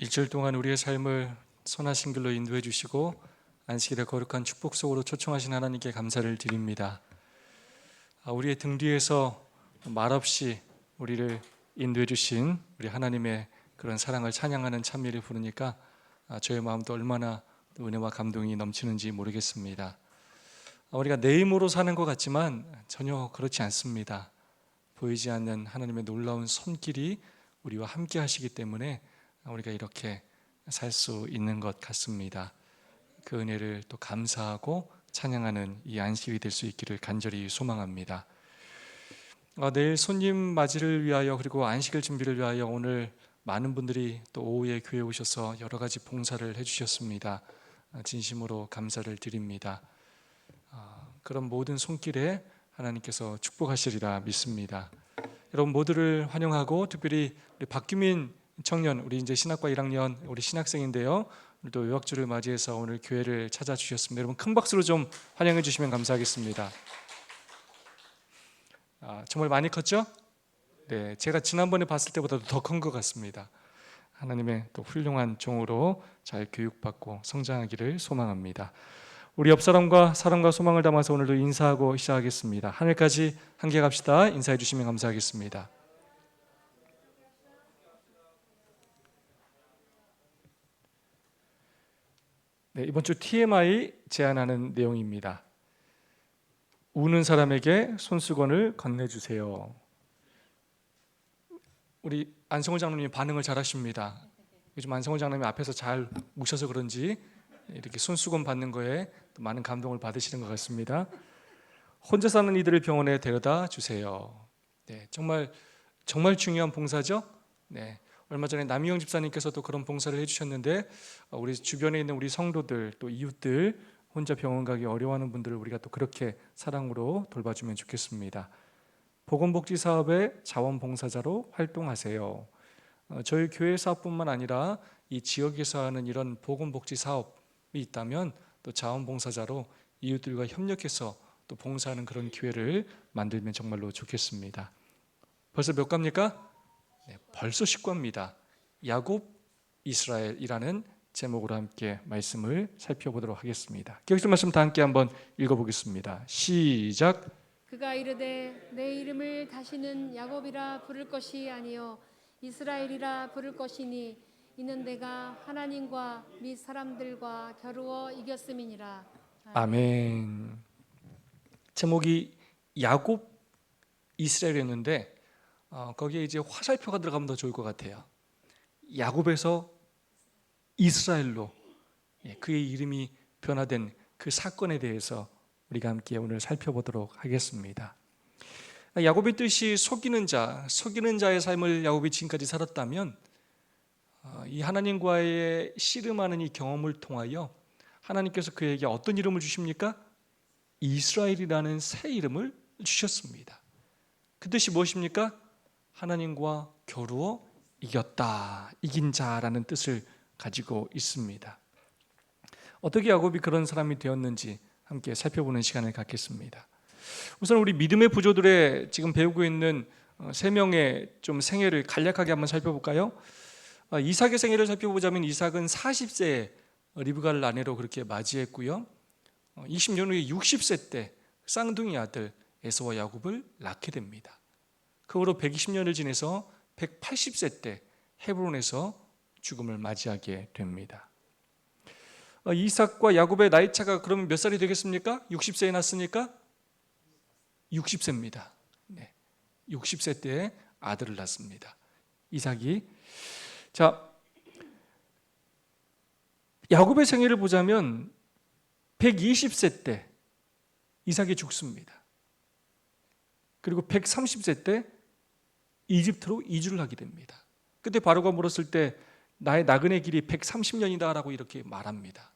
일주일 동안 우리의 삶을 선하신 길로 인도해 주시고 안식일의 거룩한 축복 속으로 초청하신 하나님께 감사를 드립니다. 우리의 등 뒤에서 말없이 우리를 인도해 주신 우리 하나님의 그런 사랑을 찬양하는 찬미를 부르니까 저의 마음도 얼마나 은혜와 감동이 넘치는지 모르겠습니다. 우리가 내 힘으로 사는 것 같지만 전혀 그렇지 않습니다. 보이지 않는 하나님의 놀라운 손길이 우리와 함께 하시기 때문에 우리가 이렇게 살 수 있는 것 같습니다. 그 은혜를 또 감사하고 찬양하는 이 안식일이 될 수 있기를 간절히 소망합니다. 내일 손님 맞이를 위하여 그리고 안식일 준비를 위하여 오늘 많은 분들이 또 오후에 교회에 오셔서 여러 가지 봉사를 해주셨습니다. 진심으로 감사를 드립니다. 그런 모든 손길에 하나님께서 축복하시리라 믿습니다. 여러분 모두를 환영하고 특별히 우리 박규민 청년, 우리 이제 신학과 1학년 우리 신학생인데요. 오늘도 유학주를 맞이해서 오늘 교회를 찾아주셨습니다. 여러분 큰 박수로 좀 환영해 주시면 감사하겠습니다. 정말 많이 컸죠? 네, 제가 지난번에 봤을 때보다도 더 큰 것 같습니다. 하나님의 또 훌륭한 종으로 잘 교육받고 성장하기를 소망합니다. 우리 옆 사람과 사랑과 소망을 담아서 오늘도 인사하고 시작하겠습니다. 하늘까지 함께 갑시다. 인사해 주시면 감사하겠습니다. 네, 이번 주 TMI 제안하는 내용입니다. 우는 사람에게 손수건을 건네주세요. 우리 안성호 장로님이 반응을 잘하십니다. 요즘 안성호 장로님 앞에서 잘 우셔서 그런지 이렇게 손수건 받는 거에 많은 감동을 받으시는 것 같습니다. 혼자 사는 이들을 병원에 데려다 주세요. 네, 정말 중요한 봉사죠. 네, 얼마 전에 남희영 집사님께서도 그런 봉사를 해주셨는데 우리 주변에 있는 우리 성도들 또 이웃들 혼자 병원 가기 어려워하는 분들을 우리가 또 그렇게 사랑으로 돌봐주면 좋겠습니다. 보건복지 사업의 자원봉사자로 활동하세요. 저희 교회 사업뿐만 아니라 이 지역에서 하는 이런 보건복지 사업이 있다면 또 자원봉사자로 이웃들과 협력해서 또 봉사하는 그런 기회를 만들면 정말로 좋겠습니다. 벌써 몇 과입니까? 네, 벌써 10과입니다. 야곱 이스라엘이라는 제목으로 함께 말씀을 살펴보도록 하겠습니다. 기억의 말씀 다 함께 한번 읽어보겠습니다. 시작. 그가 이르되 내 이름을 다시는 야곱이라 부를 것이 아니요 이스라엘이라 부를 것이니 이는 내가 하나님과 및 사람들과 겨루어 이겼음이니라. 아멘. 제목이 야곱 이스라엘이었는데 거기에 이제 화살표가 들어가면 더 좋을 것 같아요. 야곱에서 이스라엘로 그의 이름이 변화된 그 사건에 대해서 우리가 함께 오늘 살펴보도록 하겠습니다. 야곱의 뜻이 속이는 자의 삶을 야곱이 지금까지 살았다면 이 하나님과의 씨름하는 이 경험을 통하여 하나님께서 그에게 어떤 이름을 주십니까? 이스라엘이라는 새 이름을 주셨습니다. 그 뜻이 무엇입니까? 하나님과 겨루어 이겼다, 이긴 자라는 뜻을 가지고 있습니다. 어떻게 야곱이 그런 사람이 되었는지 함께 살펴보는 시간을 갖겠습니다. 우선 우리 믿음의 부조들의 지금 배우고 있는 세 명의 좀 생애를 간략하게 한번 살펴볼까요? 이삭의 생애를 살펴보자면 이삭은 40세에 리브가를 아내로 그렇게 맞이했고요. 20년 후에 60세 때 쌍둥이 아들 에서와 야곱을 낳게 됩니다. 그 후로 120년을 지내서 180세 때 헤브론에서 죽음을 맞이하게 됩니다. 이삭과 야곱의 나이 차가 그러면 몇 살이 되겠습니까? 60세에 낳았으니까 60세입니다. 네, 60세 때 아들을 낳습니다. 이삭이. 자, 야곱의 생애를 보자면 120세 때 이삭이 죽습니다. 그리고 130세 때 이집트로 이주를 하게 됩니다. 그때 바로가 물었을 때 나의 나그네 길이 130년이다 라고 이렇게 말합니다.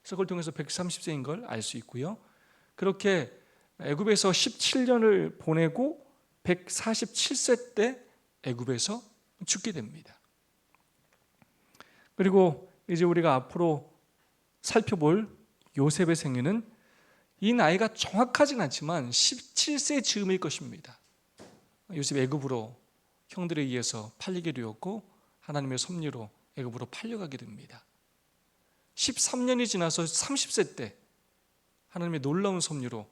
그래서 그걸 통해서 130세인 걸 알 수 있고요. 그렇게 애굽에서 17년을 보내고 147세 때 애굽에서 죽게 됩니다. 그리고 이제 우리가 앞으로 살펴볼 요셉의 생애는 이 나이가 정확하진 않지만 17세 즈음일 것입니다. 요셉 애굽으로 형들에 의해서 팔리게 되었고 하나님의 섭리로 애굽으로 팔려가게 됩니다. 13년이 지나서 30세 때 하나님의 놀라운 섭리로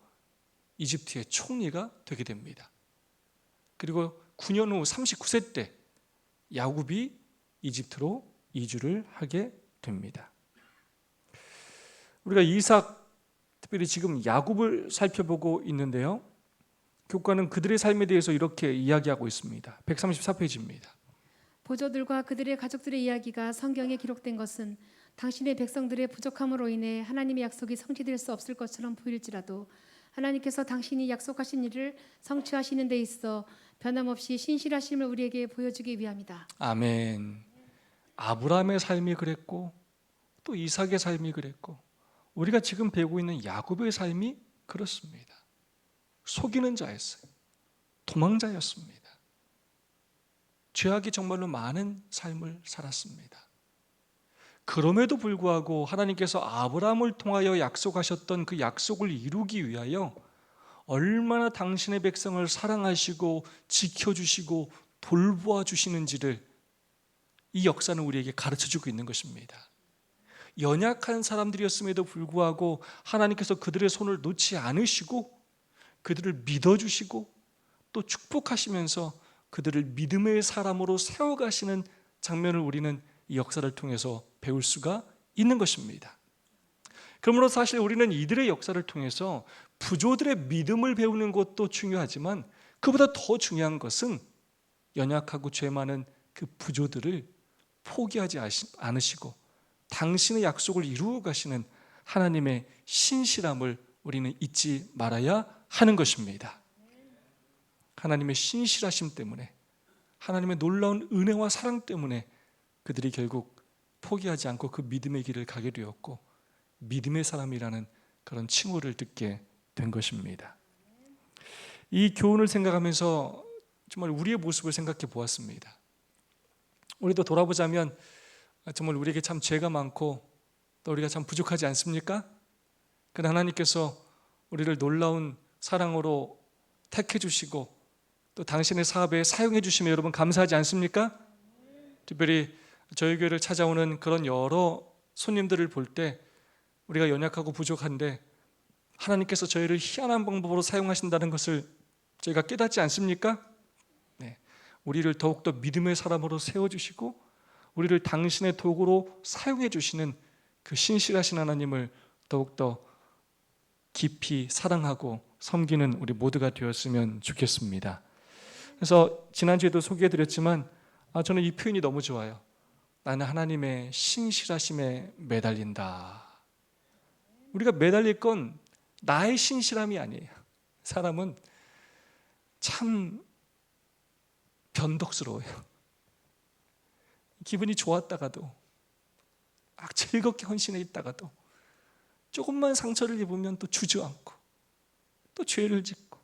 이집트의 총리가 되게 됩니다. 그리고 9년 후 39세 때 야곱이 이집트로 이주를 하게 됩니다. 우리가 이삭, 특별히 지금 야곱을 살펴보고 있는데요, 교과는 그들의 삶에 대해서 이렇게 이야기하고 있습니다. 134페이지입니다. 보조들과 그들의 가족들의 이야기가 성경에 기록된 것은 당신의 백성들의 부족함으로 인해 하나님의 약속이 성취될 수 없을 것처럼 보일지라도 하나님께서 당신이 약속하신 일을 성취하시는 데 있어 변함없이 신실하심을 우리에게 보여주기 위함이다. 아멘. 아브라함의 삶이 그랬고 또 이삭의 삶이 그랬고 우리가 지금 배우고 있는 야곱의 삶이 그렇습니다. 속이는 자였어요. 도망자였습니다. 죄악이 정말로 많은 삶을 살았습니다. 그럼에도 불구하고 하나님께서 아브라함을 통하여 약속하셨던 그 약속을 이루기 위하여 얼마나 당신의 백성을 사랑하시고 지켜주시고 돌보아 주시는지를 이 역사는 우리에게 가르쳐주고 있는 것입니다. 연약한 사람들이었음에도 불구하고 하나님께서 그들의 손을 놓지 않으시고 그들을 믿어주시고 또 축복하시면서 그들을 믿음의 사람으로 세워가시는 장면을 우리는 이 역사를 통해서 배울 수가 있는 것입니다. 그러므로 사실 우리는 이들의 역사를 통해서 부조들의 믿음을 배우는 것도 중요하지만 그보다 더 중요한 것은 연약하고 죄 많은 그 부조들을 포기하지 않으시고 당신의 약속을 이루어 가시는 하나님의 신실함을 우리는 잊지 말아야 하는 것입니다. 하나님의 신실하심 때문에, 하나님의 놀라운 은혜와 사랑 때문에 그들이 결국 포기하지 않고 그 믿음의 길을 가게 되었고 믿음의 사람이라는 그런 칭호를 듣게 된 것입니다. 이 교훈을 생각하면서 정말 우리의 모습을 생각해 보았습니다. 우리도 돌아보자면 정말 우리에게 참 죄가 많고 또 우리가 참 부족하지 않습니까? 그러나 하나님께서 우리를 놀라운 사랑으로 택해 주시고 또 당신의 사업에 사용해 주시면 여러분 감사하지 않습니까? 특별히 저희 교회를 찾아오는 그런 여러 손님들을 볼 때 우리가 연약하고 부족한데 하나님께서 저희를 희한한 방법으로 사용하신다는 것을 저희가 깨닫지 않습니까? 네. 우리를 더욱더 믿음의 사람으로 세워주시고 우리를 당신의 도구로 사용해 주시는 그 신실하신 하나님을 더욱더 깊이 사랑하고 섬기는 우리 모두가 되었으면 좋겠습니다. 그래서 지난주에도 소개해드렸지만 저는 이 표현이 너무 좋아요. 나는 하나님의 신실하심에 매달린다. 우리가 매달릴 건 나의 신실함이 아니에요. 사람은 참 변덕스러워요. 기분이 좋았다가도 막 즐겁게 헌신해 있다가도 조금만 상처를 입으면 또 주저앉고 또 죄를 짓고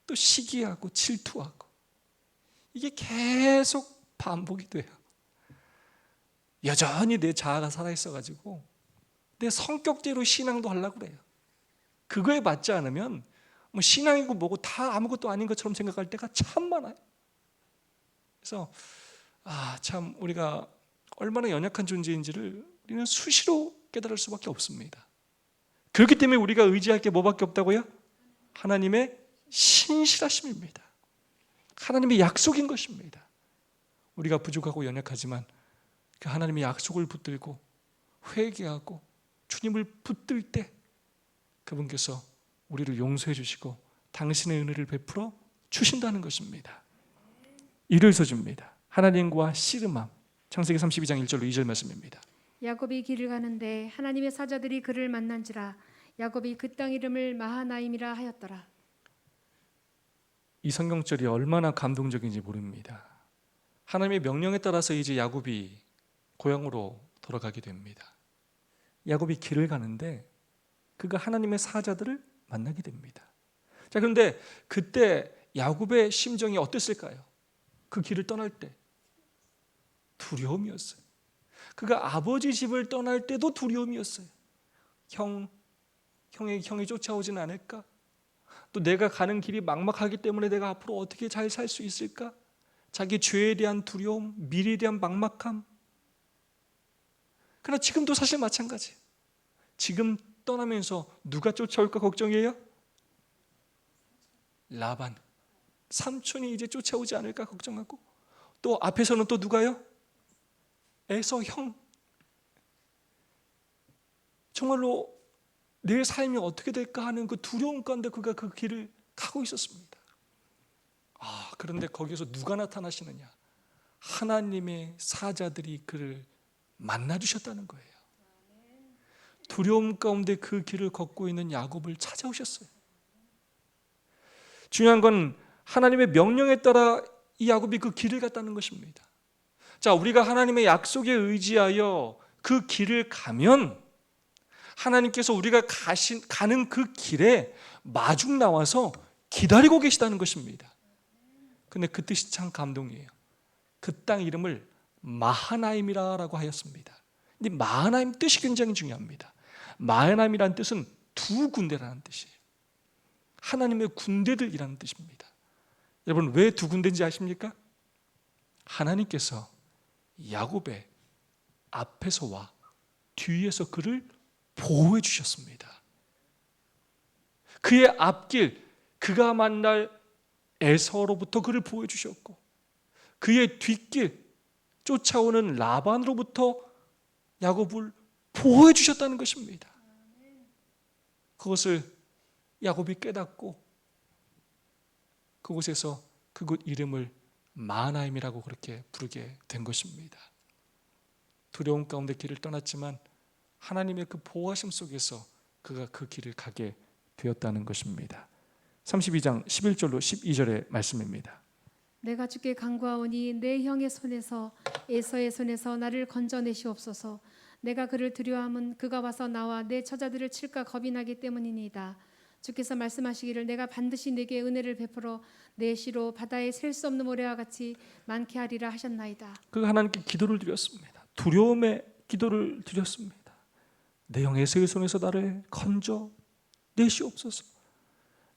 또 시기하고 질투하고 이게 계속 반복이 돼요. 여전히 내 자아가 살아있어가지고 내 성격대로 신앙도 하려고 그래요. 그거에 맞지 않으면 뭐 신앙이고 뭐고 다 아무것도 아닌 것처럼 생각할 때가 참 많아요. 그래서 참 우리가 얼마나 연약한 존재인지를 우리는 수시로 깨달을 수밖에 없습니다. 그렇기 때문에 우리가 의지할 게 뭐밖에 없다고요? 하나님의 신실하심입니다. 하나님의 약속인 것입니다. 우리가 부족하고 연약하지만 그 하나님의 약속을 붙들고 회개하고 주님을 붙들 때 그분께서 우리를 용서해 주시고 당신의 은혜를 베풀어 주신다는 것입니다. 이를 줍니다. 하나님과 씨름함. 창세기 32장 1절로 2절 말씀입니다. 야곱이 길을 가는데 하나님의 사자들이 그를 만난지라 야곱이 그 땅 이름을 마하나임이라 하였더라. 이 성경절이 얼마나 감동적인지 모릅니다. 하나님의 명령에 따라서 이제 야곱이 고향으로 돌아가게 됩니다. 야곱이 길을 가는데 그가 하나님의 사자들을 만나게 됩니다. 자, 그런데 그때 야곱의 심정이 어땠을까요? 그 길을 떠날 때 두려움이었어요. 그가 아버지 집을 떠날 때도 두려움이었어요. 형이 쫓아오진 않을까? 또 내가 가는 길이 막막하기 때문에 내가 앞으로 어떻게 잘 살 수 있을까? 자기 죄에 대한 두려움, 미래에 대한 막막함. 그러나 지금도 사실 마찬가지예요. 지금 떠나면서 누가 쫓아올까 걱정이에요? 라반 삼촌이 이제 쫓아오지 않을까 걱정하고, 또 앞에서는 또 누가요? 에서 형. 정말로 내 삶이 어떻게 될까 하는 그 두려움 가운데 그가 그 길을 가고 있었습니다. 그런데 거기서 누가 나타나시느냐? 하나님의 사자들이 그를 만나주셨다는 거예요. 두려움 가운데 그 길을 걷고 있는 야곱을 찾아오셨어요. 중요한 건 하나님의 명령에 따라 이 야곱이 그 길을 갔다는 것입니다. 자, 우리가 하나님의 약속에 의지하여 그 길을 가면 하나님께서 우리가 가는 그 길에 마중 나와서 기다리고 계시다는 것입니다. 근데 그 뜻이 참 감동이에요. 그 땅 이름을 마하나임이라고 하였습니다. 근데 마하나임 뜻이 굉장히 중요합니다. 마하나임이라는 뜻은 두 군데라는 뜻이에요. 하나님의 군대들이라는 뜻입니다. 여러분, 왜 두 군데인지 아십니까? 하나님께서 야곱의 앞에서와 뒤에서 그를 보호해 주셨습니다. 그의 앞길, 그가 만날 에서로부터 그를 보호해 주셨고, 그의 뒷길, 쫓아오는 라반으로부터 야곱을 보호해 주셨다는 것입니다. 그것을 야곱이 깨닫고 그곳에서 그곳 이름을 마하나임이라고 그렇게 부르게 된 것입니다. 두려움 가운데 길을 떠났지만 하나님의 그 보호하심 속에서 그가 그 길을 가게 되었다는 것입니다. 32장 11절로 12절의 말씀입니다. 내가 주께 간구하오니 내 형의 손에서 에서의 손에서 나를 건져내시옵소서. 내가 그를 두려워함은 그가 와서 나와 내 처자들을 칠까 겁이 나기 때문이니이다. 주께서 말씀하시기를 내가 반드시 내게 은혜를 베풀어 내 시로 바다에 셀 수 없는 모래와 같이 많게 하리라 하셨나이다. 그 하나님께 기도를 드렸습니다. 두려움의 기도를 드렸습니다. 내 형 에서의 손에서 나를 건져 내시옵소서.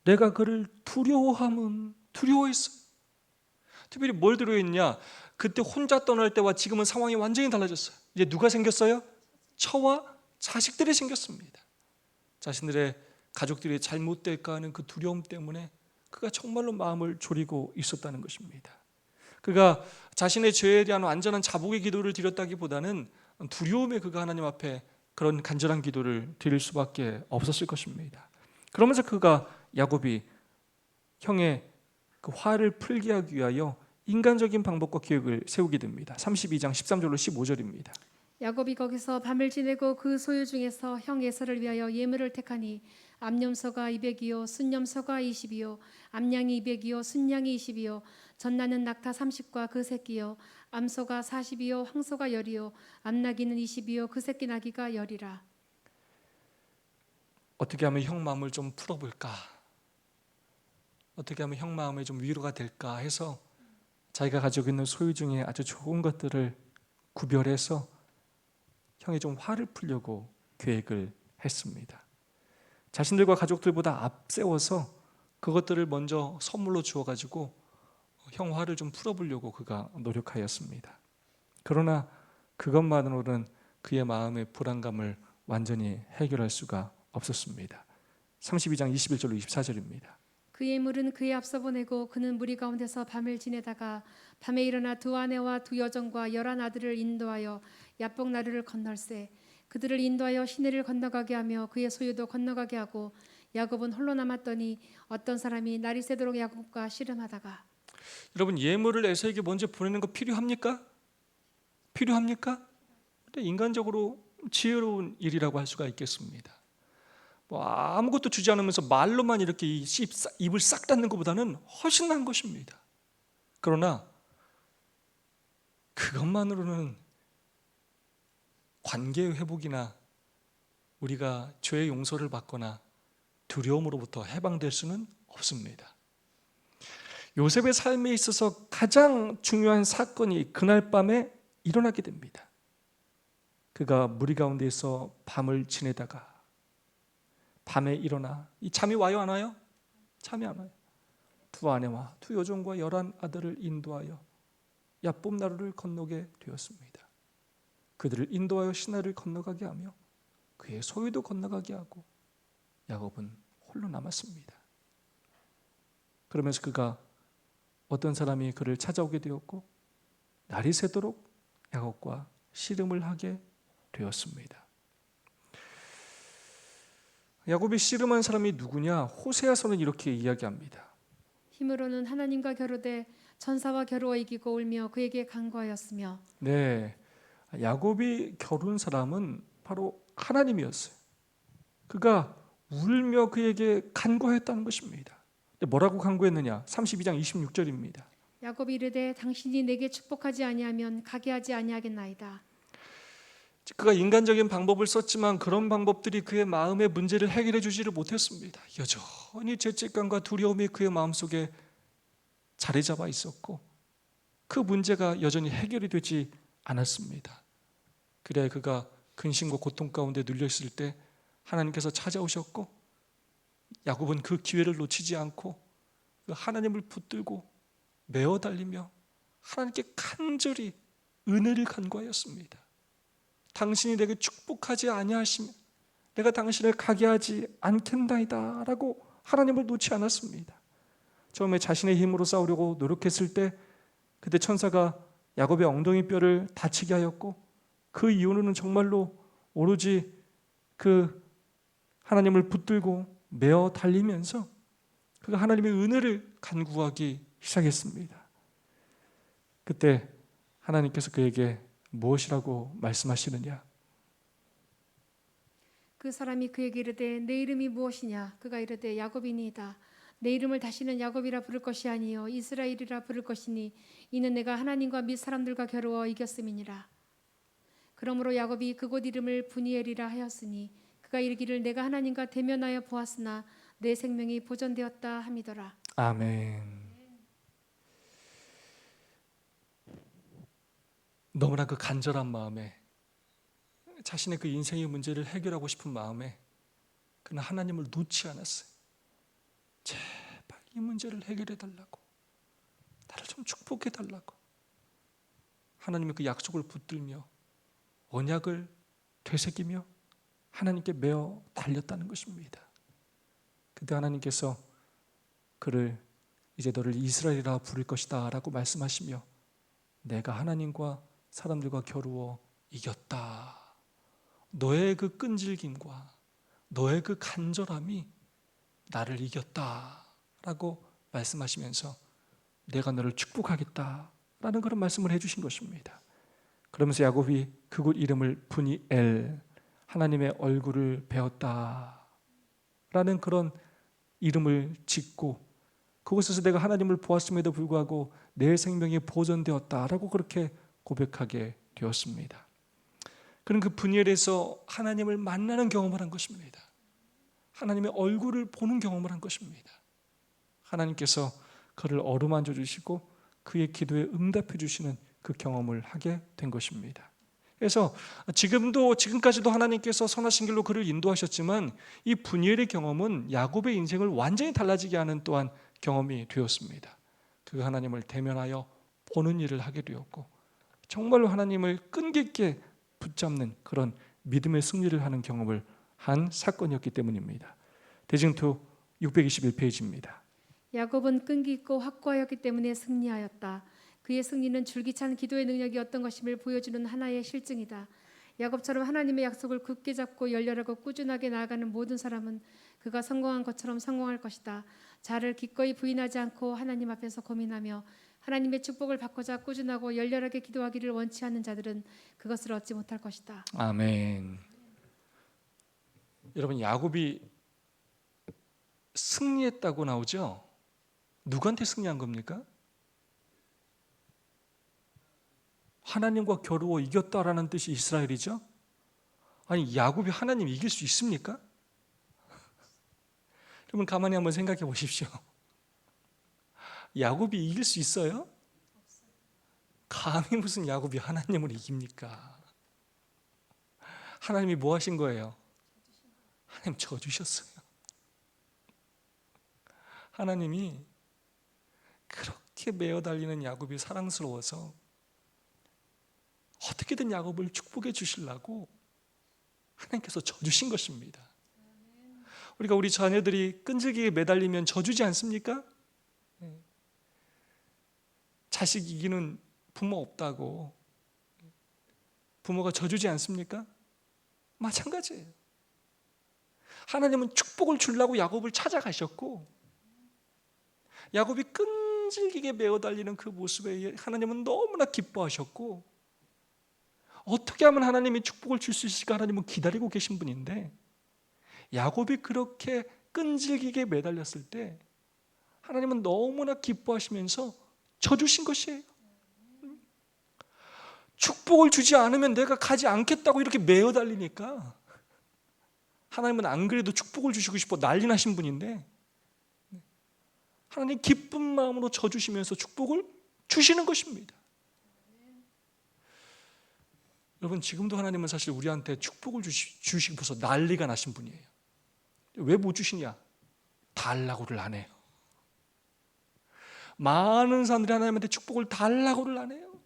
내가 그를 두려워함은 두려워했어요. 특별히 뭘 두려워했냐? 그때 혼자 떠날 때와 지금은 상황이 완전히 달라졌어요. 이제 누가 생겼어요? 처와 자식들이 생겼습니다. 자신들의 가족들이 잘못될까 하는 그 두려움 때문에 그가 정말로 마음을 졸이고 있었다는 것입니다. 그가 자신의 죄에 대한 완전한 자복의 기도를 드렸다기보다는 두려움에 그가 하나님 앞에 그런 간절한 기도를 드릴 수밖에 없었을 것입니다. 그러면서 그가 야곱이 형의 그 화를 풀게 하기 위하여 인간적인 방법과 계획을 세우게 됩니다. 32장 13절로 15절입니다. 야곱이 거기서 밤을 지내고 그 소유 중에서 형 에서를 위하여 예물을 택하니 암염소가 200이요 순염소가 20이요 암양이 200이요 순양이 20이요 전나는 낙타 30과 그 새끼요 암소가 40이요 황소가 10이요 암나귀는 20이요 그 새끼 나귀가 10이라. 어떻게 하면 형 마음을 좀 풀어볼까? 어떻게 하면 형 마음에 좀 위로가 될까 해서 자기가 가지고 있는 소유 중에 아주 좋은 것들을 구별해서 형이 좀 화를 풀려고 계획을 했습니다. 자신들과 가족들보다 앞세워서 그것들을 먼저 선물로 주어가지고 형 화를 좀 풀어보려고 그가 노력하였습니다. 그러나 그것만으로는 그의 마음의 불안감을 완전히 해결할 수가 없었습니다. 32장 21절로 24절입니다. 그 예물은 그의 앞서 보내고 그는 무리 가운데서 밤을 지내다가 밤에 일어나 두 아내와 두 여종과 11 아들을 인도하여 야복 나루를 건널세. 그들을 인도하여 시내를 건너가게 하며 그의 소유도 건너가게 하고 야곱은 홀로 남았더니 어떤 사람이 날이 새도록 야곱과 씨름하다가. 여러분, 예물을 에서에게 먼저 보내는 거 필요합니까? 필요합니까? 근데 인간적으로 지혜로운 일이라고 할 수가 있겠습니다. 아무것도 주지 않으면서 말로만 이렇게 입을 싹 닫는 것보다는 훨씬 나은 것입니다. 그러나 그것만으로는 관계 회복이나 우리가 죄의 용서를 받거나 두려움으로부터 해방될 수는 없습니다. 요셉의 삶에 있어서 가장 중요한 사건이 그날 밤에 일어나게 됩니다. 그가 무리 가운데서 밤을 지내다가 밤에 일어나, 이 잠이 와요 안 와요? 잠이 안 와요. 두 아내와 두 여종과 11 아들을 인도하여 야복나루를 건너게 되었습니다. 그들을 인도하여 시내를 건너가게 하며 그의 소유도 건너가게 하고 야곱은 홀로 남았습니다. 그러면서 그가 어떤 사람이 그를 찾아오게 되었고 날이 새도록 야곱과 씨름을 하게 되었습니다. 야곱이 씨름한 사람이 누구냐? 호세아서는 이렇게 이야기합니다. 힘으로는 하나님과 겨루되 천사와 겨루어 이기고 울며 그에게 간구하였으며. 네, 야곱이 겨룬 사람은 바로 하나님이었어요. 그가 울며 그에게 간구했다는 것입니다. 근데 뭐라고 간구했느냐? 32장 26절입니다. 야곱이 이르되 당신이 내게 축복하지 아니하면 가게 하지 아니하겠나이다. 그가 인간적인 방법을 썼지만 그런 방법들이 그의 마음의 문제를 해결해 주지를 못했습니다. 여전히 죄책감과 두려움이 그의 마음속에 자리 잡아 있었고 그 문제가 여전히 해결이 되지 않았습니다. 그래 그가 근심과 고통 가운데 눌려 있을 때 하나님께서 찾아오셨고 야곱은 그 기회를 놓치지 않고 그 하나님을 붙들고 메어 달리며 하나님께 간절히 은혜를 간구하였습니다. 당신이 내게 축복하지 아니하시면 내가 당신을 가게 하지 않겠나이다 라고 하나님을 놓지 않았습니다. 처음에 자신의 힘으로 싸우려고 노력했을 때 그때 천사가 야곱의 엉덩이 뼈를 다치게 하였고 그 이후로는 정말로 오로지 그 하나님을 붙들고 메어 달리면서 그가 하나님의 은혜를 간구하기 시작했습니다. 그때 하나님께서 그에게 무엇이라고 말씀하시느냐? 그 사람이 그에게 이르되 내 이름이 무엇이냐? 그가 이르되 야곱이니이다. 내 이름을 다시는 야곱이라 부를 것이 아니요 이스라엘이라 부를 것이니 이는 내가 하나님과 및 사람들과 겨루어 이겼음이니라. 그러므로 야곱이 그곳 이름을 브니엘이라 하였으니 그가 이르기를 내가 하나님과 대면하여 보았으나 내 생명이 보존되었다 함이더라. 아멘. 너무나 그 간절한 마음에 자신의 그 인생의 문제를 해결하고 싶은 마음에 그는 하나님을 놓지 않았어요. 제발 이 문제를 해결해 달라고, 나를 좀 축복해 달라고 하나님의 그 약속을 붙들며 언약을 되새기며 하나님께 메어 달렸다는 것입니다. 그때 하나님께서 그를 이제 너를 이스라엘이라 부를 것이다 라고 말씀하시며 내가 하나님과 사람들과 겨루어 이겼다. 너의 그 끈질김과 너의 그 간절함이 나를 이겼다 라고 말씀하시면서 내가 너를 축복하겠다 라는 그런 말씀을 해주신 것입니다. 그러면서 야곱이 그곳 이름을 브니엘, 하나님의 얼굴을 배웠다 라는 그런 이름을 짓고 그곳에서 내가 하나님을 보았음에도 불구하고 내 생명이 보존되었다라고 그렇게 고백하게 되었습니다. 그는 그 브니엘에서 하나님을 만나는 경험을 한 것입니다. 하나님의 얼굴을 보는 경험을 한 것입니다. 하나님께서 그를 어루만져 주시고 그의 기도에 응답해 주시는 그 경험을 하게 된 것입니다. 그래서 지금까지도 하나님께서 선하신 길로 그를 인도하셨지만 이 브니엘의 경험은 야곱의 인생을 완전히 달라지게 하는 또한 경험이 되었습니다. 그 하나님을 대면하여 보는 일을 하게 되었고 정말로 하나님을 끈기 있게 붙잡는 그런 믿음의 승리를 하는 경험을 한 사건이었기 때문입니다. 대징투 621페이지입니다. 야곱은 끈기 있고 확고하였기 때문에 승리하였다. 그의 승리는 줄기찬 기도의 능력이 어떤 것임을 보여주는 하나의 실증이다. 야곱처럼 하나님의 약속을 굳게 잡고 열렬하고 꾸준하게 나아가는 모든 사람은 그가 성공한 것처럼 성공할 것이다. 자를 기꺼이 부인하지 않고 하나님 앞에서 고민하며 하나님의 축복을 받고자 꾸준하고 열렬하게 기도하기를 원치 않는 자들은 그것을 얻지 못할 것이다. 아멘. 여러분 야곱이 승리했다고 나오죠? 누구한테 승리한 겁니까? 하나님과 겨루어 이겼다라는 뜻이 이스라엘이죠? 아니 야곱이 하나님 이길 수 있습니까? 여러분 가만히 한번 생각해 보십시오. 야곱이 이길 수 있어요? 감히 무슨 야곱이 하나님을 이깁니까? 하나님이 뭐 하신 거예요? 하나님 져주셨어요. 하나님이 그렇게 메어 달리는 야곱이 사랑스러워서 어떻게든 야곱을 축복해 주시려고 하나님께서 져주신 것입니다. 우리가 우리 자녀들이 끈질기게 매달리면 져주지 않습니까? 자식 이기는 부모 없다고 부모가 져주지 않습니까? 마찬가지예요. 하나님은 축복을 주려고 야곱을 찾아가셨고, 야곱이 끈질기게 매어 달리는 그 모습에 하나님은 너무나 기뻐하셨고, 어떻게 하면 하나님이 축복을 줄 수 있을까 하나님은 기다리고 계신 분인데, 야곱이 그렇게 끈질기게 매달렸을 때 하나님은 너무나 기뻐하시면서 져주신 것이에요. 축복을 주지 않으면 내가 가지 않겠다고 이렇게 매어 달리니까 하나님은 안 그래도 축복을 주시고 싶어 난리 나신 분인데, 하나님 기쁜 마음으로 져주시면서 축복을 주시는 것입니다. 여러분, 지금도 하나님은 사실 우리한테 축복을 주시고 싶어서 난리가 나신 분이에요. 왜 못 주시냐? 달라고를 안 해요. 많은 사람들이 하나님한테 축복을 달라고를 안 해요.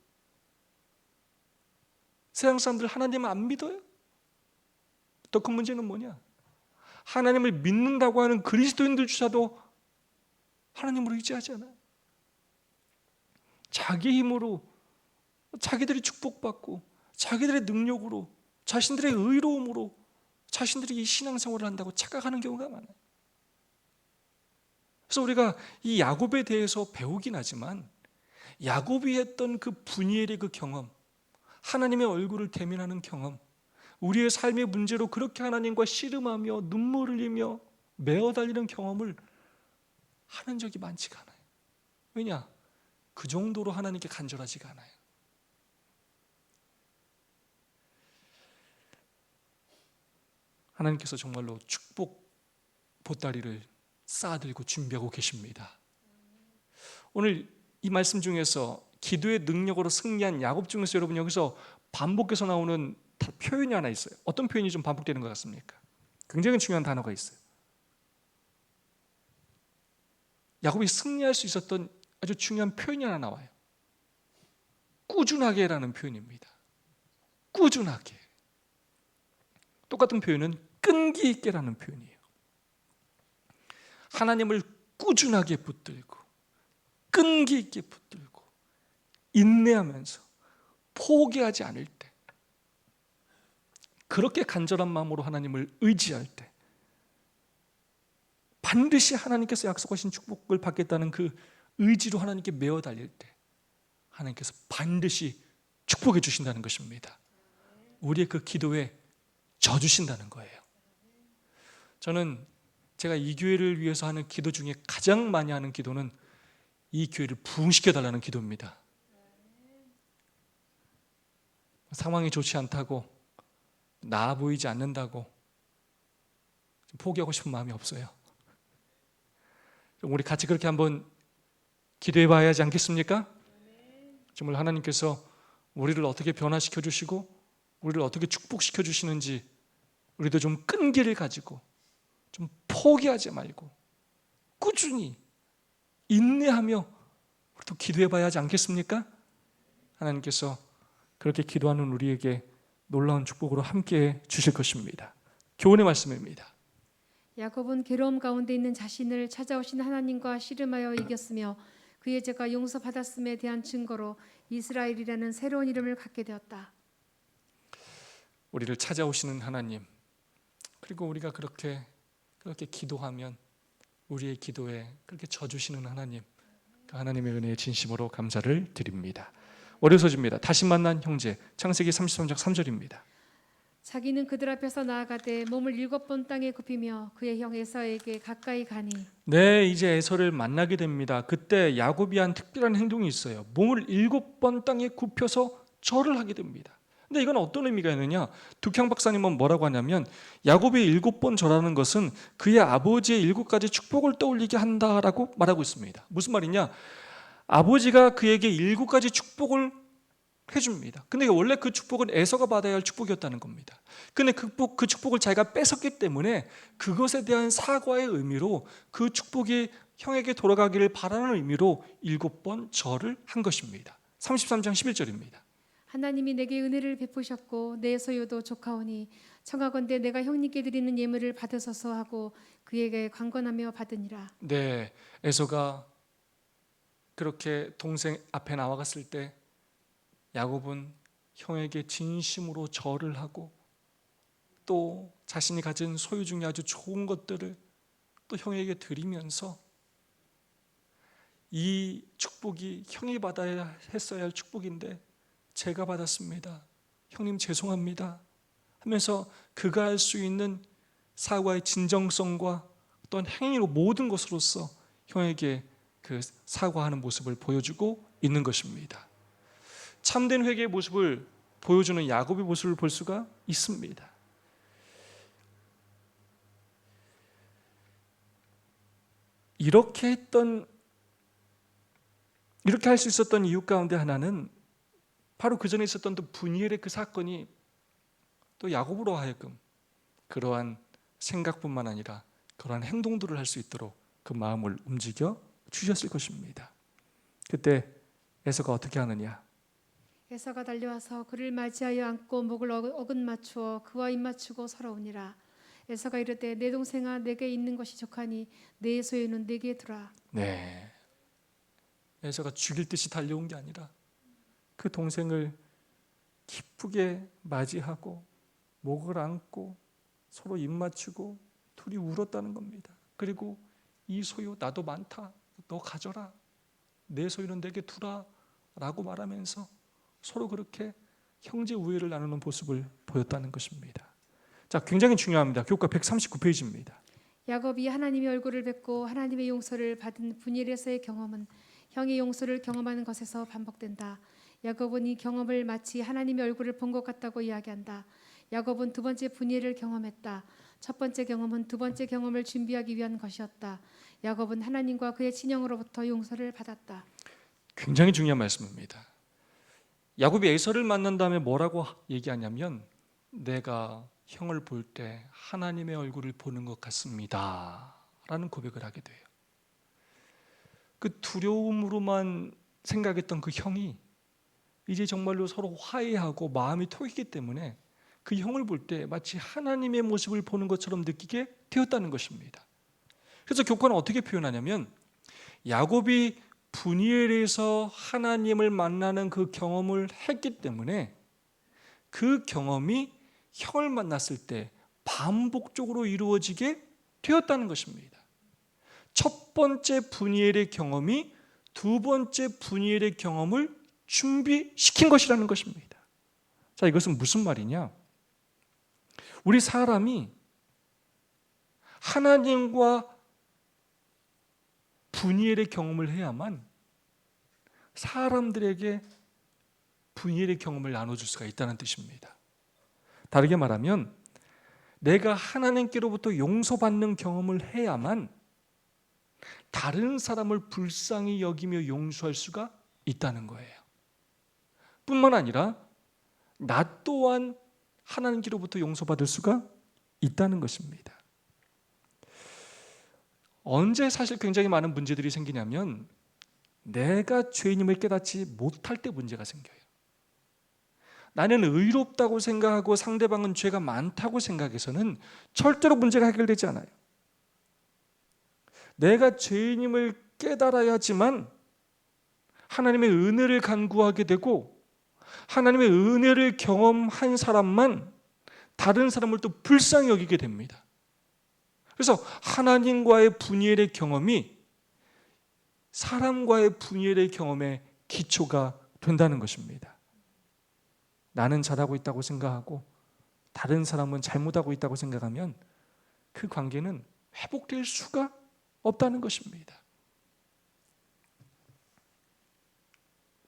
세상 사람들 하나님을 안 믿어요. 더 큰 문제는 뭐냐? 하나님을 믿는다고 하는 그리스도인들조차도 하나님으로 의지하지 않아요. 자기 힘으로 자기들이 축복받고 자기들의 능력으로 자신들의 의로움으로 자신들이 이 신앙생활을 한다고 착각하는 경우가 많아요. 그래서 우리가 이 야곱에 대해서 배우긴 하지만 야곱이 했던 그 분이엘의 그 경험, 하나님의 얼굴을 대면하는 경험, 우리의 삶의 문제로 그렇게 하나님과 씨름하며 눈물을 흘리며 매어 달리는 경험을 하는 적이 많지가 않아요. 왜냐? 그 정도로 하나님께 간절하지가 않아요. 하나님께서 정말로 축복 보따리를 쌓아들고 준비하고 계십니다. 오늘 이 말씀 중에서 기도의 능력으로 승리한 야곱 중에서 여러분 여기서 반복해서 나오는 표현이 하나 있어요. 어떤 표현이 좀 반복되는 것 같습니까? 굉장히 중요한 단어가 있어요. 야곱이 승리할 수 있었던 아주 중요한 표현이 하나 나와요. 꾸준하게라는 표현입니다. 꾸준하게. 똑같은 표현은 끈기 있게라는 표현이에요. 하나님을 꾸준하게 붙들고 끈기 있게 붙들고 인내하면서 포기하지 않을 때, 그렇게 간절한 마음으로 하나님을 의지할 때, 반드시 하나님께서 약속하신 축복을 받겠다는 그 의지로 하나님께 매어 달릴 때 하나님께서 반드시 축복해 주신다는 것입니다. 우리의 그 기도에 져주신다는 거예요. 저는 제가 이 교회를 위해서 하는 기도 중에 가장 많이 하는 기도는 이 교회를 부흥시켜 달라는 기도입니다. 상황이 좋지 않다고, 나아 보이지 않는다고 포기하고 싶은 마음이 없어요. 우리 같이 그렇게 한번 기도해 봐야 하지 않겠습니까? 정말 하나님께서 우리를 어떻게 변화시켜 주시고 우리를 어떻게 축복시켜 주시는지 우리도 좀 끈기를 가지고 좀 포기하지 말고 꾸준히 인내하며 우리도 기도해 봐야 하지 않겠습니까? 하나님께서 그렇게 기도하는 우리에게 놀라운 축복으로 함께 주실 것입니다. 교훈의 말씀입니다. 야곱은 괴로움 가운데 있는 자신을 찾아오신 하나님과 씨름하여 이겼으며 그의 죄가 용서받았음에 대한 증거로 이스라엘이라는 새로운 이름을 갖게 되었다. 우리를 찾아오시는 하나님, 그리고 우리가 그렇게 기도하면 우리의 기도에 그렇게 져주시는 하나님, 그 하나님의 은혜에 진심으로 감사를 드립니다. 월요서지입니다. 다시 만난 형제, 창세기 33장 3절입니다. 자기는 그들 앞에서 나아가되 몸을 7번 땅에 굽히며 그의 형 에사에게 가까이 가니. 네, 이제 에서를 만나게 됩니다. 그때 야곱이 한 특별한 행동이 있어요. 몸을 7번 땅에 굽혀서 절을 하게 됩니다. 근데 이건 어떤 의미가 있느냐? 득향 박사님은 뭐라고 하냐면 야곱이 7번 절하는 것은 그의 아버지의 7가지 축복을 떠올리게 한다라고 말하고 있습니다. 무슨 말이냐? 아버지가 그에게 7가지 축복을 해줍니다. 근데 원래 그 축복은 에서가 받아야 할 축복이었다는 겁니다. 근데 그 축복을 자기가 뺏었기 때문에 그것에 대한 사과의 의미로 그 축복이 형에게 돌아가기를 바라는 의미로 7번 절을 한 것입니다. 33장 11절입니다. 하나님이 내게 은혜를 베푸셨고 내 소유도 조카오니 청하건대 내가 형님께 드리는 예물을 받으소서 하고 그에게 관건하며 받으니라. 네, 에서가 그렇게 동생 앞에 나와갔을 때 야곱은 형에게 진심으로 절을 하고 또 자신이 가진 소유 중에 아주 좋은 것들을 또 형에게 드리면서 이 축복이 형이 받아야 했어야 할 축복인데 제가 받았습니다. 형님 죄송합니다. 하면서 그가 할 수 있는 사과의 진정성과 또한 행위로 모든 것으로서 형에게 그 사과하는 모습을 보여주고 있는 것입니다. 참된 회개의 모습을 보여주는 야곱의 모습을 볼 수가 있습니다. 이렇게 할 수 있었던 이유 가운데 하나는 바로 그 전에 있었던 또 분이엘의 그 사건이 또 야곱으로 하여금 그러한 생각뿐만 아니라 그러한 행동들을 할 수 있도록 그 마음을 움직여 주셨을 것입니다. 그때 에서가 어떻게 하느냐? 에서가 달려와서 그를 맞이하여 안고 목을 어긋 맞추어 그와 입 맞추고 서러우니라. 에서가 이르되 내 동생아 내게 있는 것이 족하니 내 소유는 내게 두라. 네, 에서가 죽일 듯이 달려온 게 아니라 그 동생을 기쁘게 맞이하고 목을 안고 서로 입 맞추고 둘이 울었다는 겁니다. 그리고 이 소유 나도 많다. 너 가져라. 내 소유는 내게 두라. 라고 말하면서 서로 그렇게 형제 우애를 나누는 모습을 보였다는 것입니다. 자, 굉장히 중요합니다. 교과 139페이지입니다. 야곱이 하나님의 얼굴을 뵙고 하나님의 용서를 받은 분이엘에서의 경험은 형의 용서를 경험하는 것에서 반복된다. 야곱은 이 경험을 마치 하나님의 얼굴을 본 것 같다고 이야기한다. 야곱은 두 번째 분이엘을 경험했다. 첫 번째 경험은 두 번째 경험을 준비하기 위한 것이었다. 야곱은 하나님과 그의 친형으로부터 용서를 받았다. 굉장히 중요한 말씀입니다. 야곱이 에서를 만난 다음에 뭐라고 얘기하냐면 내가 형을 볼 때 하나님의 얼굴을 보는 것 같습니다. 라는 고백을 하게 돼요. 그 두려움으로만 생각했던 그 형이 이제 정말로 서로 화해하고 마음이 통했기 때문에 그 형을 볼 때 마치 하나님의 모습을 보는 것처럼 느끼게 되었다는 것입니다. 그래서 교과는 어떻게 표현하냐면 야곱이 분이엘에서 하나님을 만나는 그 경험을 했기 때문에 그 경험이 형을 만났을 때 반복적으로 이루어지게 되었다는 것입니다. 첫 번째 분이엘의 경험이 두 번째 분이엘의 경험을 준비시킨 것이라는 것입니다. 자, 이것은 무슨 말이냐? 우리 사람이 하나님과 분이엘의 경험을 해야만 사람들에게 분이엘의 경험을 나눠줄 수가 있다는 뜻입니다. 다르게 말하면 내가 하나님께로부터 용서받는 경험을 해야만 다른 사람을 불쌍히 여기며 용서할 수가 있다는 거예요. 뿐만 아니라 나 또한 하나님께로부터 용서받을 수가 있다는 것입니다. 언제 사실 굉장히 많은 문제들이 생기냐면 내가 죄인임을 깨닫지 못할 때 문제가 생겨요. 나는 의롭다고 생각하고 상대방은 죄가 많다고 생각해서는 절대로 문제가 해결되지 않아요. 내가 죄인임을 깨달아야 하지만 하나님의 은혜를 간구하게 되고 하나님의 은혜를 경험한 사람만 다른 사람을 또 불쌍히 여기게 됩니다. 그래서 하나님과의 분이엘의 경험이 사람과의 분이엘의 경험의 기초가 된다는 것입니다. 나는 잘하고 있다고 생각하고 다른 사람은 잘못하고 있다고 생각하면 그 관계는 회복될 수가 없다는 것입니다.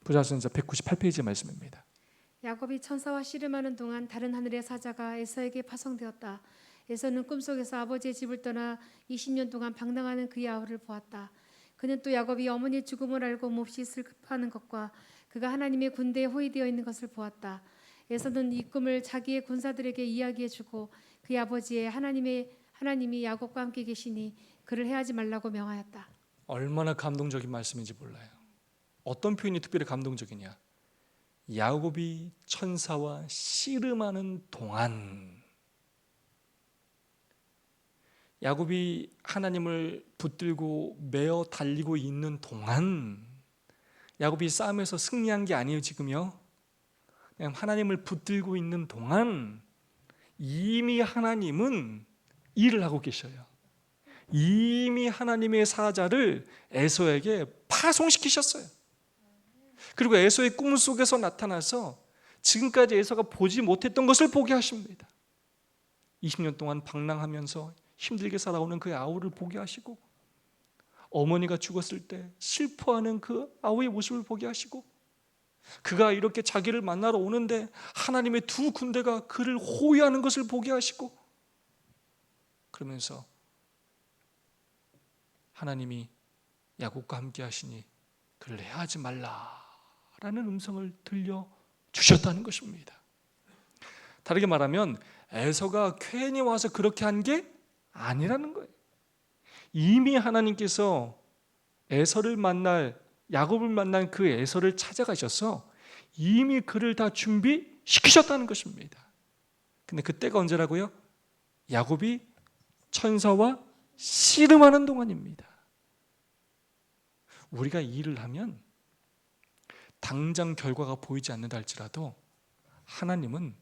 부자선서 198페이지 말씀입니다. 야곱이 천사와 씨름하는 동안 다른 하늘의 사자가 에서에게 파송되었다. 에서는 꿈속에서 아버지의 집을 떠나 20년 동안 방랑하는 그의 아우를 보았다. 그는 또 야곱이 어머니의 죽음을 알고 몹시 슬퍼하는 것과 그가 하나님의 군대에 호위되어 있는 것을 보았다. 에서는 이 꿈을 자기의 군사들에게 이야기해주고 그의 아버지의 하나님이 야곱과 함께 계시니 그를 해하지 말라고 명하였다. 얼마나 감동적인 말씀인지 몰라요. 어떤 표현이 특별히 감동적이냐? 야곱이 천사와 씨름하는 동안, 야곱이 하나님을 붙들고 메어 달리고 있는 동안, 야곱이 싸움에서 승리한 게 아니에요 지금요. 그냥 하나님을 붙들고 있는 동안 이미 하나님은 일을 하고 계셔요. 이미 하나님의 사자를 에서에게 파송시키셨어요. 그리고 에서의 꿈 속에서 나타나서 지금까지 에서가 보지 못했던 것을 보게 하십니다. 20년 동안 방랑하면서 힘들게 살아오는 그 아우를 보게 하시고, 어머니가 죽었을 때 슬퍼하는 그 아우의 모습을 보게 하시고, 그가 이렇게 자기를 만나러 오는데 하나님의 두 군대가 그를 호위하는 것을 보게 하시고, 그러면서 하나님이 야곱과 함께 하시니 그를 해하지 말라라는 음성을 들려주셨다는 것입니다. 다르게 말하면 에서가 괜히 와서 그렇게 한 게 아니라는 거예요. 이미 하나님께서 에서를 만날, 야곱을 만난 그 에서를 찾아가셔서 이미 그를 다 준비시키셨다는 것입니다. 근데 그때가 언제라고요? 야곱이 천사와 씨름하는 동안입니다. 우리가 일을 하면 당장 결과가 보이지 않는다 할지라도 하나님은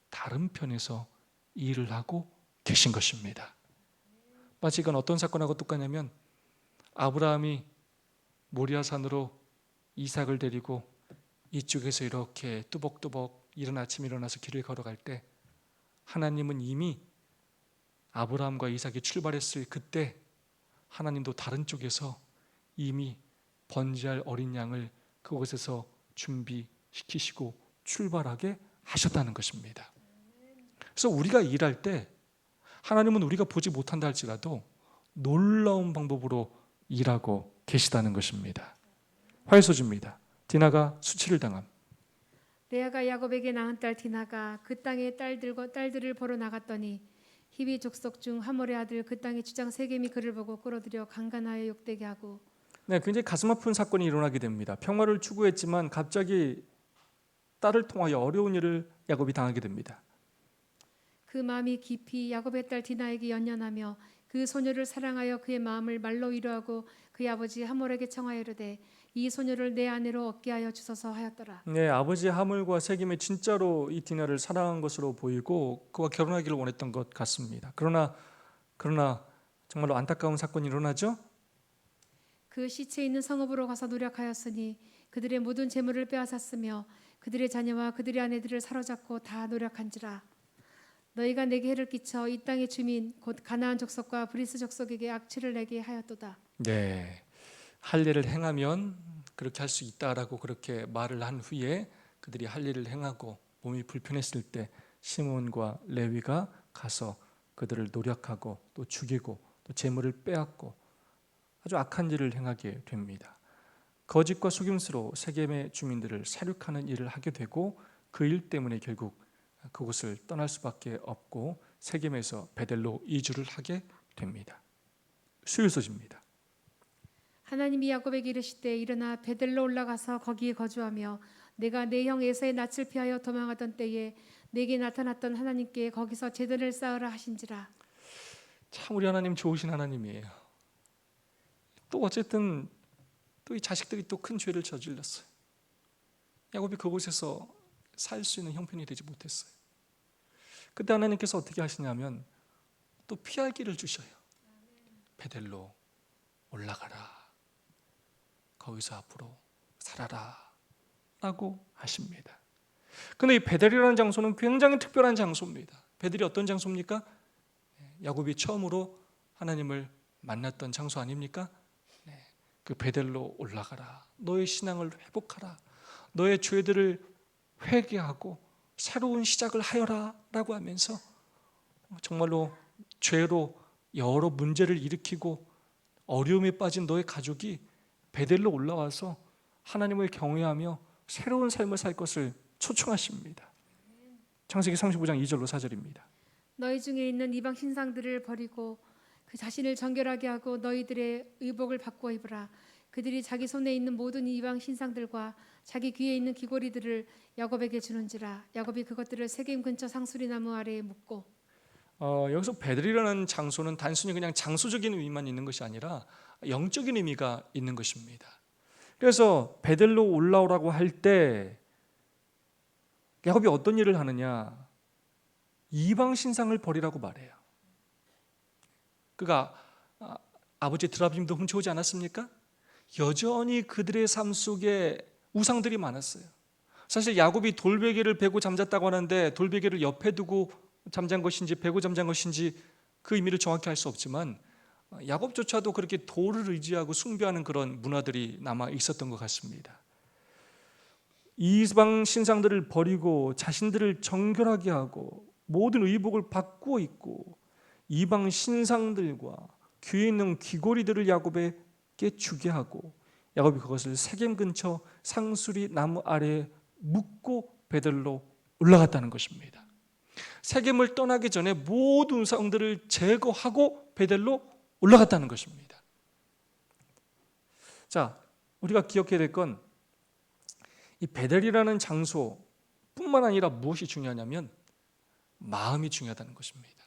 다른 편에서 일을 하고 계신 것입니다. 마치 이건 어떤 사건하고 똑같냐면, 아브라함이 모리아산으로 이삭을 데리고 이쪽에서 이렇게 뚜벅뚜벅 이른 아침 일어나서 길을 걸어갈 때, 하나님은 이미 아브라함과 이삭이 출발했을 그때 하나님도 다른 쪽에서 이미 번제할 어린 양을 그곳에서 준비시키시고 출발하게 하셨다는 것입니다. 그래서 우리가 일할 때 하나님은 우리가 보지 못한다 할지라도 놀라운 방법으로 일하고 계시다는 것입니다. 화해소지입니다. 디나가 수치를 당함. 레아가 야곱에게 낳은 딸 디나가 그 땅의 딸들을 보러 나갔더니 히비 족속 중 하몰의 아들 그 땅의 주장 세겜이 그를 보고 끌어들여 강간하여 욕되게 하고. 네, 굉장히 가슴 아픈 사건이 일어나게 됩니다. 평화를 추구했지만 갑자기 딸을 통하여 어려운 일을 야곱이 당하게 됩니다. 그 마음이 깊이 야곱의 딸 디나에게 연연하며 그 소녀를 사랑하여 그의 마음을 말로 위로하고 그의 아버지 하몰에게 청하여 이르되 이 소녀를 내 아내로 얻게 하여 주소서 하였더라. 네, 아버지 하몰과 세겜이 진짜로 이 디나를 사랑한 것으로 보이고 그와 결혼하기를 원했던 것 같습니다. 그러나 정말로 안타까운 사건이 일어나죠. 그 시체 있는 성읍으로 가서 노력하였으니 그들의 모든 재물을 빼앗았으며 그들의 자녀와 그들의 아내들을 사로잡고 다 노력한지라. 너희가 내게 해를 끼쳐 이 땅의 주민 곧 가나안 족속과 브리스 족속에게 악취를 내게 하였도다. 네, 할 일을 행하면 그렇게 할 수 있다라고 그렇게 말을 한 후에 그들이 할 일을 행하고 몸이 불편했을 때 시몬과 레위가 가서 그들을 노력하고 또 죽이고 또 재물을 빼앗고 아주 악한 일을 행하게 됩니다. 거짓과 속임수로 세겜의 주민들을 사륙하는 일을 하게 되고 그 일 때문에 결국 그곳을 떠날 수밖에 없고 세겜에서 베델로 이주를 하게 됩니다. 수일소지입니다. 하나님이 야곱에게 이르시되 일어나 베델로 올라가서 거기에 거주하며 내가 내 형 에서의 낯을 피하여 도망하던 때에 내게 나타났던 하나님께 거기서 제단을 쌓으라 하신지라. 참 우리 하나님 좋으신 하나님이에요. 또 어쨌든 또 이 자식들이 또 큰 죄를 저질렀어요. 야곱이 그곳에서 살 수 있는 형편이 되지 못했어요. 그때 하나님께서 어떻게 하시냐면 또 피할 길을 주셔요. 베델로 올라가라. 거기서 앞으로 살아라 라고 하십니다. 그런데 이 베델이라는 장소는 굉장히 특별한 장소입니다. 베델이 어떤 장소입니까? 야곱이 처음으로 하나님을 만났던 장소 아닙니까? 그 베델로 올라가라. 너의 신앙을 회복하라. 너의 죄들을 회개하고 새로운 시작을 하여라 라고 하면서 정말로 죄로 여러 문제를 일으키고 어려움에 빠진 너의 가족이 베델로 올라와서 하나님을 경외하며 새로운 삶을 살 것을 초청하십니다. 창세기 35장 2절로 4절입니다. 너희 중에 있는 이방 신상들을 버리고 그 자신을 정결하게 하고 너희들의 의복을 바꿔 입으라. 그들이 자기 손에 있는 모든 이방 신상들과 자기 귀에 있는 귀고리들을 야곱에게 주는지라. 야곱이 그것들을 세겜 근처 상수리 나무 아래에 묻고. 여기서 베들이라는 장소는 단순히 그냥 장소적인 의미만 있는 것이 아니라 영적인 의미가 있는 것입니다. 그래서 베들로 올라오라고 할 때 야곱이 어떤 일을 하느냐? 이방 신상을 버리라고 말해요. 그가 아버지 드라빔도 훔쳐오지 않았습니까? 여전히 그들의 삶 속에 우상들이 많았어요. 사실 야곱이 돌베개를 베고 잠잤다고 하는데 돌베개를 옆에 두고 잠잔 것인지 베고 잠잔 것인지 그 의미를 정확히 알 수 없지만 야곱조차도 그렇게 돌을 의지하고 숭배하는 그런 문화들이 남아 있었던 것 같습니다. 이방 신상들을 버리고 자신들을 정결하게 하고 모든 의복을 바꾸어 입고 이방 신상들과 귀에 있는 귀고리들을 야곱에게 주게 하고 야곱이 그것을 세겜 근처 상수리 나무 아래에 묻고 베들로 올라갔다는 것입니다. 세겜을 떠나기 전에 모든 우상들을 제거하고 베들로 올라갔다는 것입니다. 자, 우리가 기억해야 될 건 이 베델이라는 장소뿐만 아니라 무엇이 중요하냐면 마음이 중요하다는 것입니다.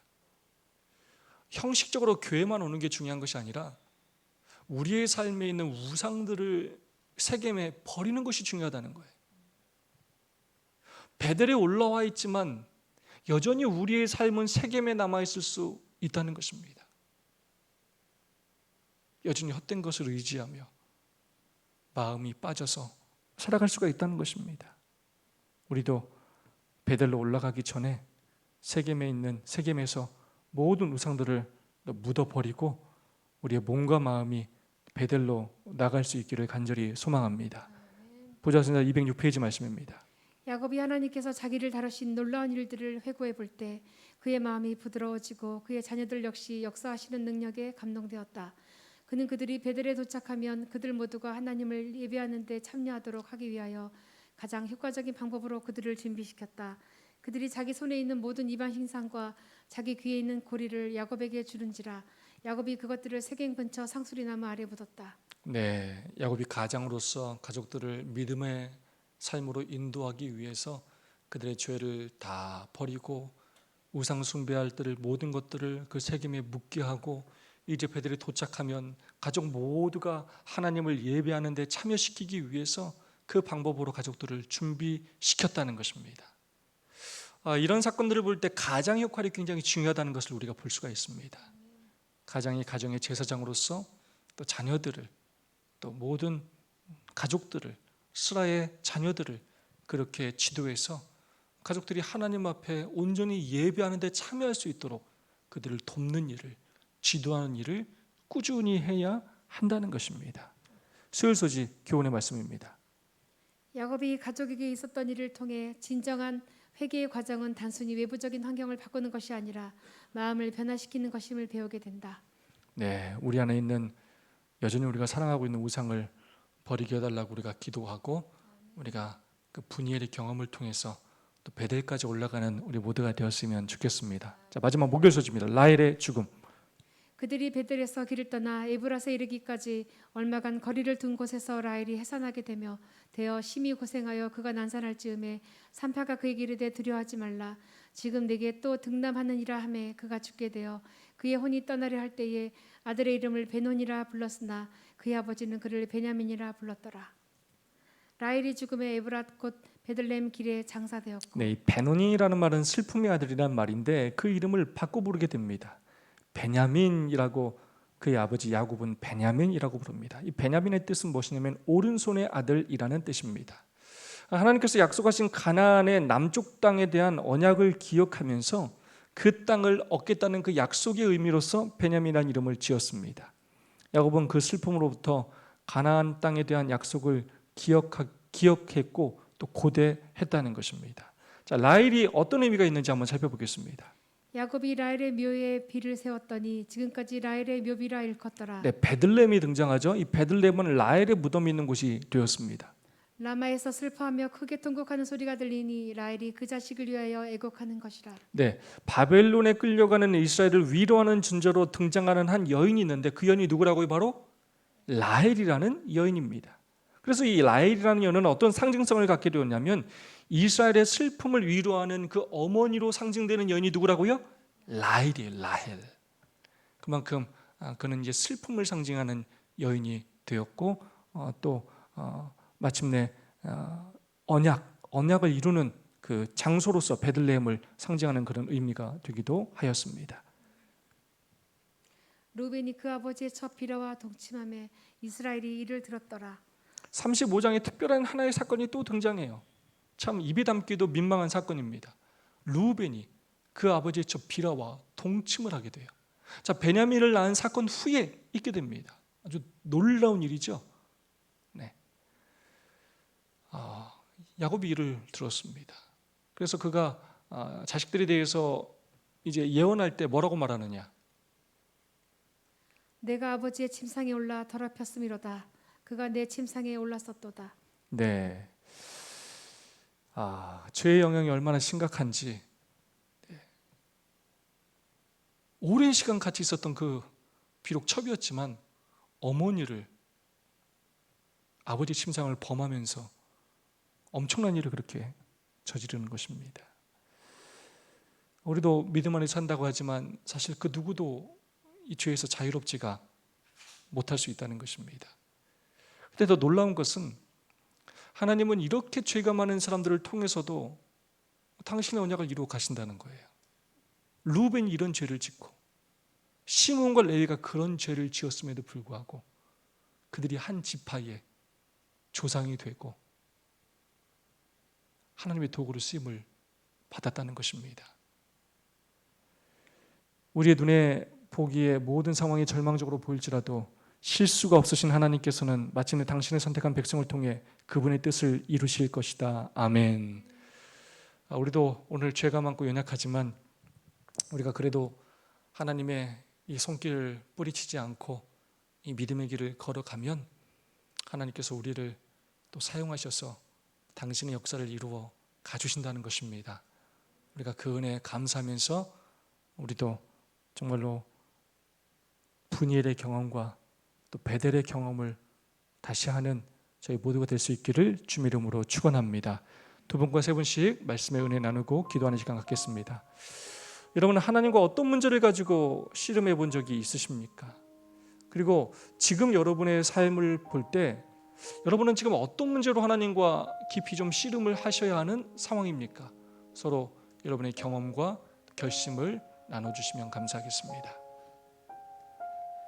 형식적으로 교회만 오는 게 중요한 것이 아니라 우리의 삶에 있는 우상들을 세겜에 버리는 것이 중요하다는 거예요. 베델에 올라와 있지만 여전히 우리의 삶은 세겜에 남아 있을 수 있다는 것입니다. 여전히 헛된 것을 의지하며 마음이 빠져서 살아갈 수가 있다는 것입니다. 우리도 베델로 올라가기 전에 세겜에서 모든 우상들을 묻어버리고 우리의 몸과 마음이 베델로 나갈 수 있기를 간절히 소망합니다. 보좌선자 206페이지 말씀입니다. 야곱이 하나님께서 자기를 다루신 놀라운 일들을 회고해 볼 때 그의 마음이 부드러워지고 그의 자녀들 역시 역사하시는 능력에 감동되었다. 그는 그들이 베델에 도착하면 그들 모두가 하나님을 예배하는 데 참여하도록 하기 위하여 가장 효과적인 방법으로 그들을 준비시켰다. 그들이 자기 손에 있는 모든 이방 신상과 자기 귀에 있는 고리를 야곱에게 주는지라. 야곱이 그것들을 세겜 근처 상수리 나무 아래 묻었다. 네, 야곱이 가장으로서 가족들을 믿음의 삶으로 인도하기 위해서 그들의 죄를 다 버리고 우상 숭배할 때를 모든 것들을 그 세겜에 묻게 하고 이제 베델에 도착하면 가족 모두가 하나님을 예배하는 데 참여시키기 위해서 그 방법으로 가족들을 준비시켰다는 것입니다. 이런 사건들을 볼 때 가장 역할이 굉장히 중요하다는 것을 우리가 볼 수가 있습니다. 가장이 가정의 제사장으로서 또 자녀들을 또 모든 가족들을 스라의 자녀들을 그렇게 지도해서 가족들이 하나님 앞에 온전히 예배하는 데 참여할 수 있도록 그들을 돕는 일을 지도하는 일을 꾸준히 해야 한다는 것입니다. 수요일 소지 교훈의 말씀입니다. 야곱이 가족에게 있었던 일을 통해 진정한 회개의 과정은 단순히 외부적인 환경을 바꾸는 것이 아니라 마음을 변화시키는 것임을 배우게 된다. 네, 우리 안에 있는 여전히 우리가 사랑하고 있는 우상을 버리게 해달라고 우리가 기도하고 우리가 그 분이엘의 경험을 통해서 또 베델까지 올라가는 우리 모두가 되었으면 좋겠습니다. 자, 마지막 목요일 소지입니다. 라헬의 죽음. 그들이 베델에서 길을 떠나 에브라스에 이르기까지 얼마간 거리를 둔 곳에서 라헬이 해산하게 되어 심히 고생하여 그가 난산할 즈음에 산파가 그에게 이르되 두려워하지 말라. 지금 내게 또 등남하느니라 하매 그가 죽게 되어 그의 혼이 떠나려 할 때에 아들의 이름을 베논이라 불렀으나 그의 아버지는 그를 베냐민이라 불렀더라. 라헬이 죽음에 에브랏 곧 베들레헴 길에 장사되었고. 네, 이 베논이라는 말은 슬픔의 아들이란 말인데 그 이름을 바꿔 부르게 됩니다. 베냐민이라고 그의 아버지 야곱은 베냐민이라고 부릅니다. 이 베냐민의 뜻은 무엇이냐면 오른손의 아들이라는 뜻입니다. 하나님께서 약속하신 가나안의 남쪽 땅에 대한 언약을 기억하면서 그 땅을 얻겠다는 그 약속의 의미로서 베냐민이라는 이름을 지었습니다. 야곱은 그 슬픔으로부터 가나안 땅에 대한 약속을 기억했고 또 고대했다는 것입니다. 자, 라헬이 어떤 의미가 있는지 한번 살펴보겠습니다. 야곱이 라헬의 묘에 비를 세웠더니 지금까지 라헬의 묘비라 일컫더라. 네, 베들레헴이 등장하죠. 이 베들레헴은 라헬의 무덤이 있는 곳이 되었습니다. 라마에서 슬퍼하며 크게 통곡하는 소리가 들리니 라헬이 그 자식을 위하여 애곡하는 것이라. 네, 바벨론에 끌려가는 이스라엘을 위로하는 존재로 등장하는 한 여인이 있는데 그 여인이 누구라고요? 바로 라헬이라는 여인입니다. 그래서 이 라헬이라는 여인은 어떤 상징성을 갖게 되었냐면 이스라엘의 슬픔을 위로하는 그 어머니로 상징되는 여인이 누구라고요? 라헬이에요. 라헬. 그만큼 그는 이제 슬픔을 상징하는 여인이 되었고 또 마침내 언약을 이루는 그 장소로서 베들레헴을 상징하는 그런 의미가 되기도 하였습니다. 루벤이 그 아버지의 첫 비라와 동침함에 이스라엘이 이를 들었더라. 35장에 특별한 하나의 사건이 또 등장해요. 참 입에 담기도 민망한 사건입니다. 루벤이 그 아버지의 첫 비라와 동침을 하게 돼요. 자, 베냐민을 낳은 사건 후에 있게 됩니다. 아주 놀라운 일이죠. 네. 야곱이 이를 들었습니다. 그래서 그가 자식들에 대해서 이제 예언할 때 뭐라고 말하느냐? 내가 아버지의 침상에 올라 더럽혔음이로다. 그가 내 침상에 올랐었도다. 네. 죄의 영향이 얼마나 심각한지 오랜 시간 같이 있었던 그 비록 첩이었지만 어머니를 아버지 침상을 범하면서 엄청난 일을 그렇게 저지르는 것입니다. 우리도 믿음 안에 산다고 하지만 사실 그 누구도 이 죄에서 자유롭지가 못할 수 있다는 것입니다. 근데 더 놀라운 것은 하나님은 이렇게 죄가 많은 사람들을 통해서도 당신의 언약을 이루어 가신다는 거예요. 루벤이 이런 죄를 짓고 시몬과 레위가 그런 죄를 지었음에도 불구하고 그들이 한 지파의 조상이 되고 하나님의 도구로 쓰임을 받았다는 것입니다. 우리의 눈에 보기에 모든 상황이 절망적으로 보일지라도 실수가 없으신 하나님께서는 마침내 당신의 선택한 백성을 통해 그분의 뜻을 이루실 것이다. 아멘. 우리도 오늘 죄가 많고 연약하지만 우리가 그래도 하나님의 이 손길을 뿌리치지 않고 이 믿음의 길을 걸어가면 하나님께서 우리를 또 사용하셔서 당신의 역사를 이루어 가주신다는 것입니다. 우리가 그 은혜에 감사하면서 우리도 정말로 분이엘의 경험과 또 베델의 경험을 다시 하는 저희 모두가 될 수 있기를 주님의 이름으로 축원합니다. 두 분과 세 분씩 말씀의 은혜 나누고 기도하는 시간 갖겠습니다. 여러분은 하나님과 어떤 문제를 가지고 씨름해 본 적이 있으십니까? 그리고 지금 여러분의 삶을 볼 때 여러분은 지금 어떤 문제로 하나님과 깊이 좀 씨름을 하셔야 하는 상황입니까? 서로 여러분의 경험과 결심을 나눠주시면 감사하겠습니다.